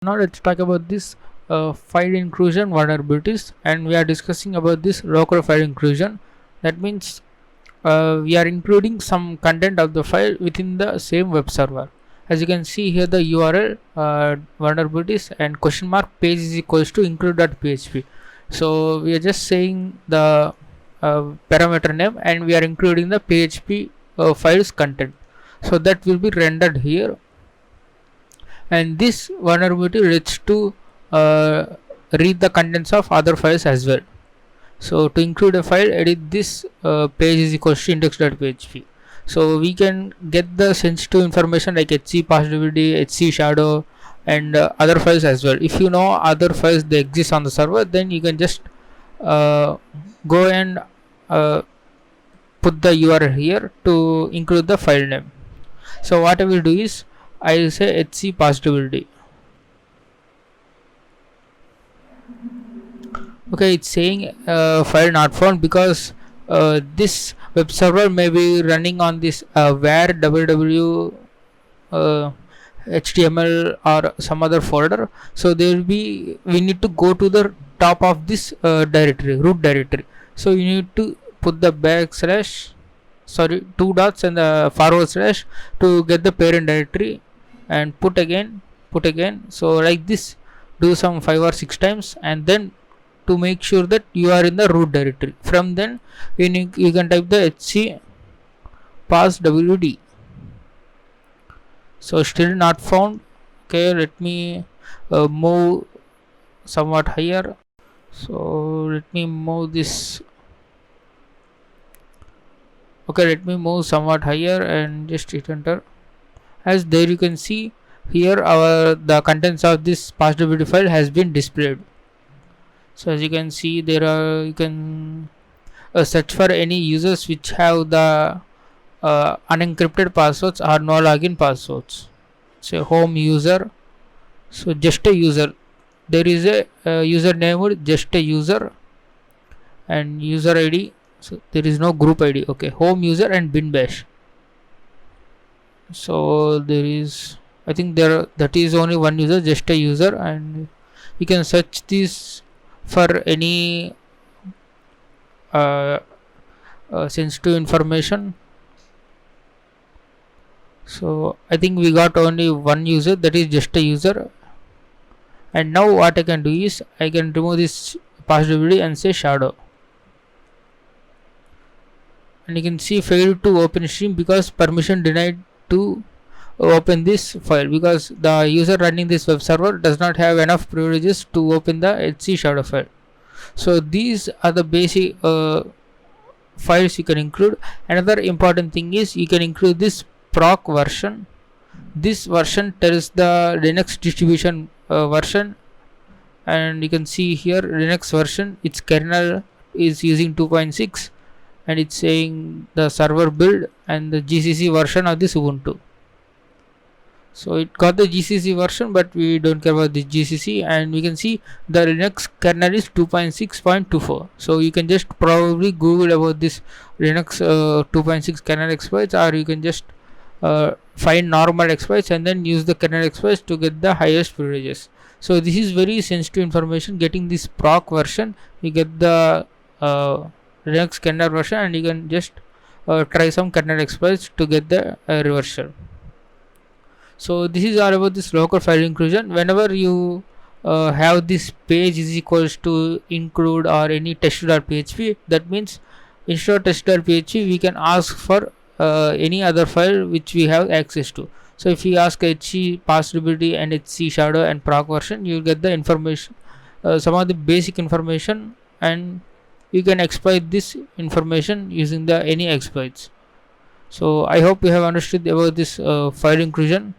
Now let's talk about this file inclusion vulnerabilities, and we are discussing about this local file inclusion. That means we are including some content of the file within the same web server. As you can see here, the URL vulnerabilities and question mark page is equals to include.php. So we are just saying the parameter name, and we are including the PHP files content. So that will be rendered here, and this vulnerability leads to uh, read the contents of other files as well. So to include a file, edit this page is equals to index.php. So we can get the sensitive information like HC passwd, HC shadow, and other files as well. If you know other files they exist on the server, then you can just uh, go and uh, put the URL here to include the file name. So what I will do is I will say HC passwd. Okay, it's saying file not found because this web server may be running on this where www html or some other folder. So there will be, we need to go to the top of this directory, root directory. So you need to put the backslash, sorry, two dots and the forward slash to get the parent directory, and put again, so like this, do some 5 or 6 times, and then to make sure that you are in the root directory. From then you can type the HC passwd. So still not found. Okay, let me move somewhat higher. So let me move this. Okay, let me move somewhat higher and just hit enter. As there you can see here, our the contents of this passwd file has been displayed. So as you can see, there are, you can search for any users which have the unencrypted passwords or no login passwords. So home user, so just a user, there is a user name just a user, and user id, so there is no group id. Okay, home user and bin bash. So there is, I think there, that is only one user, just a user, and you can search this for any sensitive information. So I think we got only one user, that is just a user. And now what I can do is I can remove this passwd and say shadow, and you can see failed to open stream because permission denied to open this file, because the user running this web server does not have enough privileges to open the HC shadow file. So these are the basic files you can include. Another important thing is you can include this proc version. This version tells the Linux distribution version, and you can see here Linux version, its kernel is using 2.6, and it's saying the server build and the GCC version of this Ubuntu. So it got the GCC version, but we don't care about the GCC, and we can see the Linux kernel is 2.6.24. So you can just probably Google about this Linux 2.6 kernel exploits, or you can just find normal exploits and then use the kernel exploits to get the highest privileges. So this is very sensitive information. Getting this proc version, you get the Linux kernel version, and you can just try some kernel exploits to get the reversal. So this is all about this local file inclusion. Whenever you have this page is equals to include or any test.php, that means instead of test.php we can ask for any other file which we have access to. So if you ask HC passwd and HC shadow and proc version, you get the information, some of the basic information, and you can exploit this information using the any exploits. So I hope you have understood about this file inclusion.